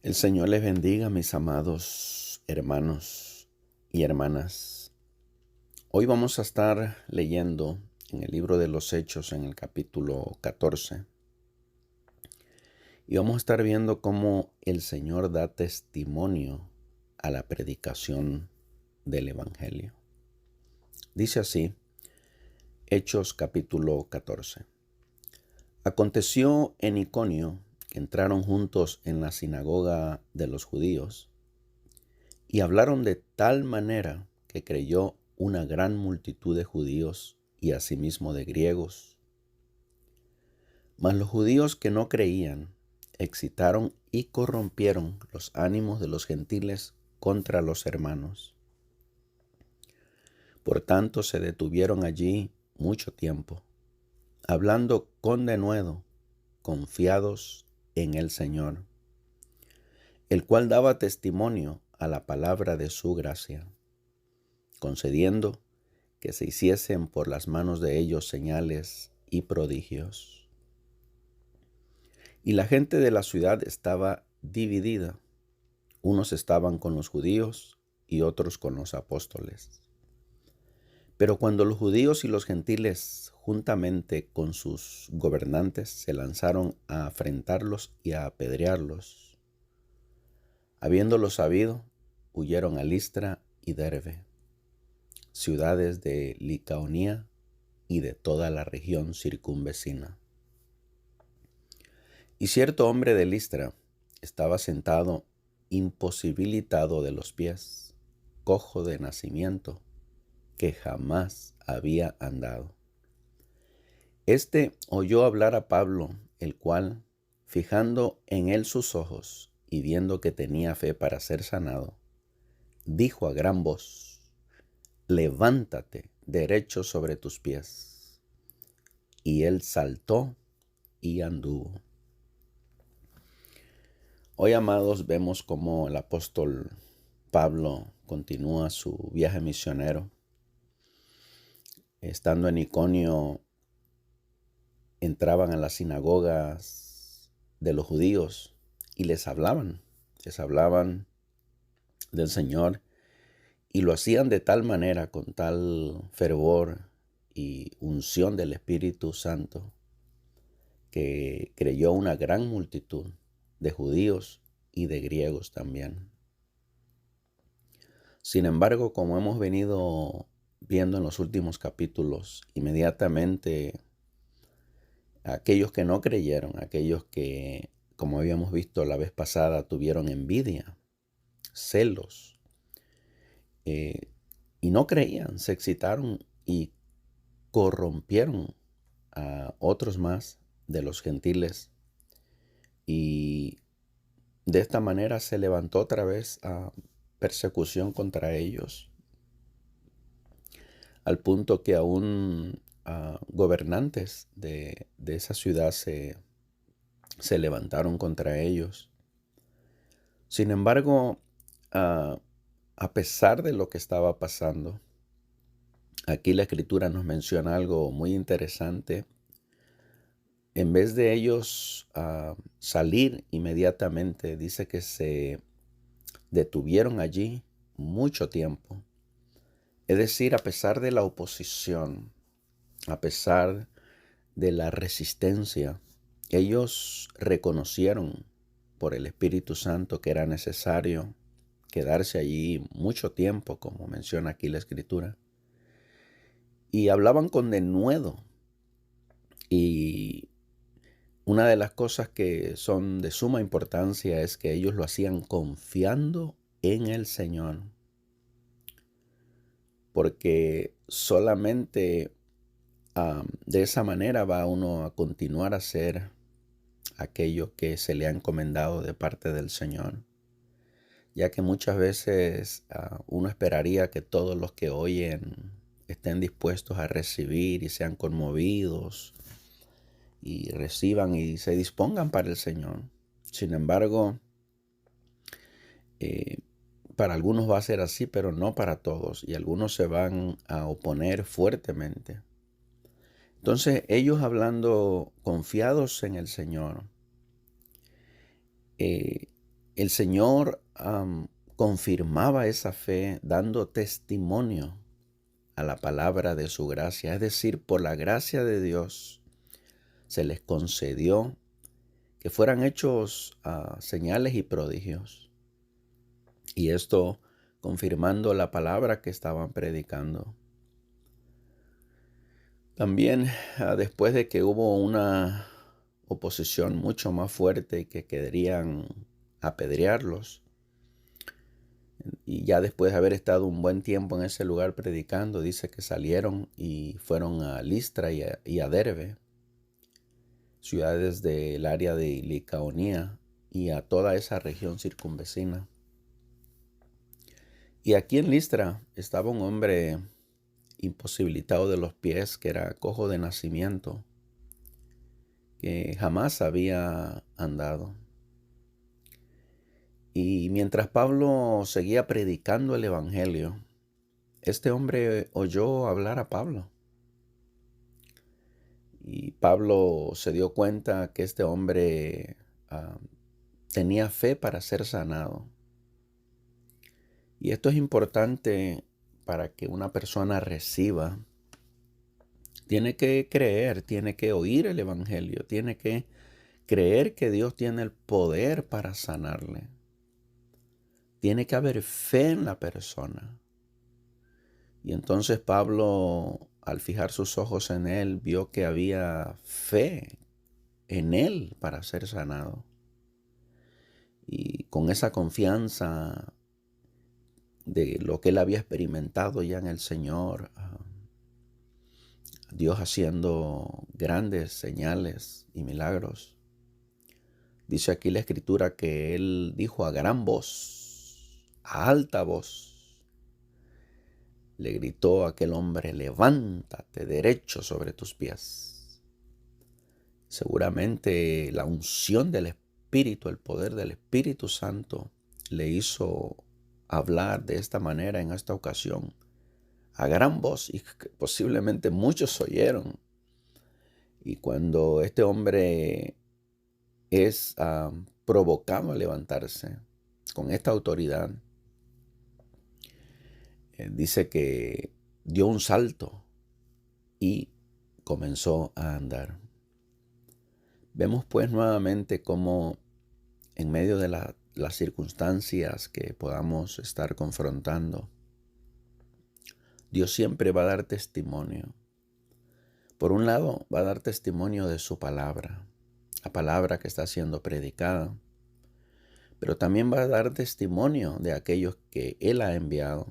El Señor les bendiga, mis amados hermanos y hermanas. Hoy vamos a estar leyendo en el libro de los Hechos, en el capítulo 14, y vamos a estar viendo cómo el Señor da testimonio a la predicación del Evangelio. Dice así, Hechos capítulo 14. Aconteció en Iconio que entraron juntos en la sinagoga de los judíos y hablaron de tal manera que creyó una gran multitud de judíos y asimismo de griegos. Mas los judíos que no creían excitaron y corrompieron los ánimos de los gentiles contra los hermanos. Por tanto se detuvieron allí mucho tiempo, hablando con denuedo, confiados en el Señor, el cual daba testimonio a la palabra de su gracia, concediendo que se hiciesen por las manos de ellos señales y prodigios. Y la gente de la ciudad estaba dividida. Unos estaban con los judíos y otros con los apóstoles. Pero cuando los judíos y los gentiles, juntamente con sus gobernantes, se lanzaron a afrentarlos y a apedrearlos, habiéndolo sabido, huyeron a Listra y Derbe, ciudades de Licaonía y de toda la región circunvecina. Y cierto hombre de Listra estaba sentado imposibilitado de los pies, cojo de nacimiento, que jamás había andado. Este oyó hablar a Pablo, el cual, fijando en él sus ojos y viendo que tenía fe para ser sanado, dijo a gran voz: levántate derecho sobre tus pies. Y él saltó y anduvo. Hoy, amados, vemos cómo el apóstol Pablo continúa su viaje misionero. Estando en Iconio, entraban a las sinagogas de los judíos y les hablaban del Señor, y lo hacían de tal manera, con tal fervor y unción del Espíritu Santo, que creyó una gran multitud de judíos y de griegos también. Sin embargo, como hemos venido viendo en los últimos capítulos, inmediatamente aquellos que no creyeron, aquellos que, como habíamos visto la vez pasada, tuvieron envidia, celos, y no creían, se excitaron y corrompieron a otros más de los gentiles, y de esta manera se levantó otra vez a persecución contra ellos, al punto que aún gobernantes de esa ciudad se levantaron contra ellos. Sin embargo, a pesar de lo que estaba pasando, aquí la Escritura nos menciona algo muy interesante. En vez de ellos salir inmediatamente, dice que se detuvieron allí mucho tiempo. Es decir, a pesar de la oposición, a pesar de la resistencia, ellos reconocieron por el Espíritu Santo que era necesario quedarse allí mucho tiempo, como menciona aquí la Escritura. Y hablaban con denuedo. Y una de las cosas que son de suma importancia es que ellos lo hacían confiando en el Señor. Porque solamente de esa manera va uno a continuar a hacer aquello que se le ha encomendado de parte del Señor. Ya que muchas veces uno esperaría que todos los que oyen estén dispuestos a recibir y sean conmovidos y reciban y se dispongan para el Señor. Sin embargo, para algunos va a ser así, pero no para todos, y algunos se van a oponer fuertemente. Entonces, ellos, hablando confiados en el Señor, el Señor confirmaba esa fe dando testimonio a la palabra de su gracia. Es decir, por la gracia de Dios se les concedió que fueran hechos señales y prodigios. Y esto confirmando la palabra que estaban predicando. También después de que hubo una oposición mucho más fuerte y que querían apedrearlos, y ya después de haber estado un buen tiempo en ese lugar predicando, dice que salieron y fueron a Listra y a Derbe, ciudades del área de Licaonía y a toda esa región circunvecina. Y aquí en Listra estaba un hombre imposibilitado de los pies, que era cojo de nacimiento, que jamás había andado. Y mientras Pablo seguía predicando el evangelio, este hombre oyó hablar a Pablo. Y Pablo se dio cuenta que este hombre tenía fe para ser sanado. Y esto es importante para que una persona reciba. Tiene que creer, tiene que oír el evangelio, tiene que creer que Dios tiene el poder para sanarle. Tiene que haber fe en la persona. Y entonces Pablo, al fijar sus ojos en él, vio que había fe en él para ser sanado. Y con esa confianza de lo que él había experimentado ya en el Señor, Dios haciendo grandes señales y milagros. Dice aquí la Escritura que él dijo a gran voz, a alta voz, le gritó a aquel hombre: levántate derecho sobre tus pies. Seguramente la unción del Espíritu, el poder del Espíritu Santo, le hizo hablar de esta manera en esta ocasión, a gran voz, y posiblemente muchos oyeron. Y cuando este hombre es provocado a levantarse con esta autoridad, dice que dio un salto y comenzó a andar. Vemos pues nuevamente cómo en medio de las circunstancias que podamos estar confrontando, Dios siempre va a dar testimonio. Por un lado, va a dar testimonio de su palabra, la palabra que está siendo predicada, pero también va a dar testimonio de aquellos que Él ha enviado,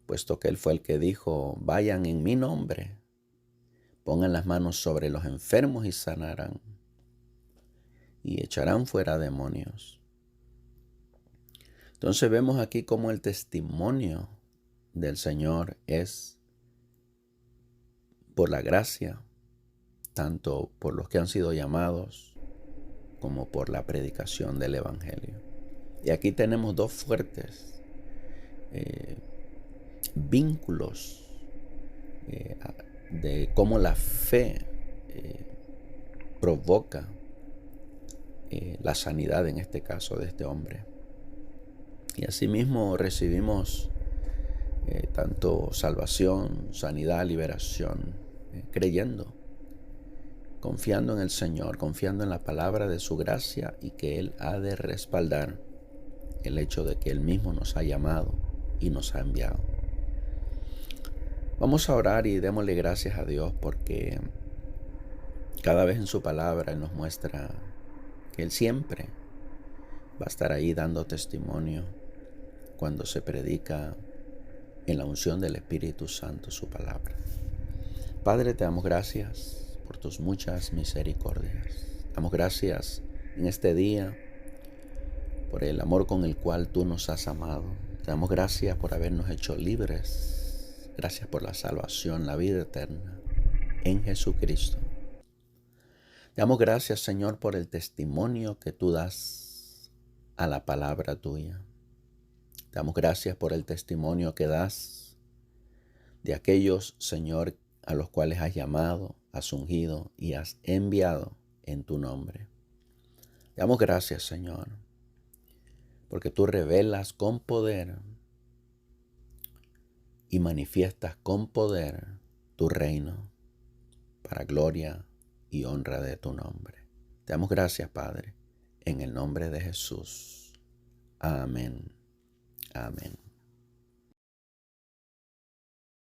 puesto que Él fue el que dijo: vayan en mi nombre, pongan las manos sobre los enfermos y sanarán, y echarán fuera demonios. Entonces vemos aquí cómo el testimonio del Señor es por la gracia, tanto por los que han sido llamados como por la predicación del Evangelio. Y aquí tenemos dos fuertes vínculos de cómo la fe provoca la sanidad, en este caso, de este hombre. Y asimismo recibimos tanto salvación, sanidad, liberación, creyendo, confiando en el Señor, confiando en la palabra de su gracia, y que Él ha de respaldar el hecho de que Él mismo nos ha llamado y nos ha enviado. Vamos a orar y démosle gracias a Dios, porque cada vez en su palabra Él nos muestra que Él siempre va a estar ahí dando testimonio cuando se predica en la unción del Espíritu Santo su palabra. Padre, te damos gracias por tus muchas misericordias. Damos gracias en este día por el amor con el cual tú nos has amado. Te damos gracias por habernos hecho libres. Gracias por la salvación, la vida eterna en Jesucristo. Te damos gracias, Señor, por el testimonio que tú das a la palabra tuya. Te damos gracias por el testimonio que das de aquellos, Señor, a los cuales has llamado, has ungido y has enviado en tu nombre. Te damos gracias, Señor, porque tú revelas con poder y manifiestas con poder tu reino para gloria y honra de tu nombre. Te damos gracias, Padre, en el nombre de Jesús. Amén. Amén.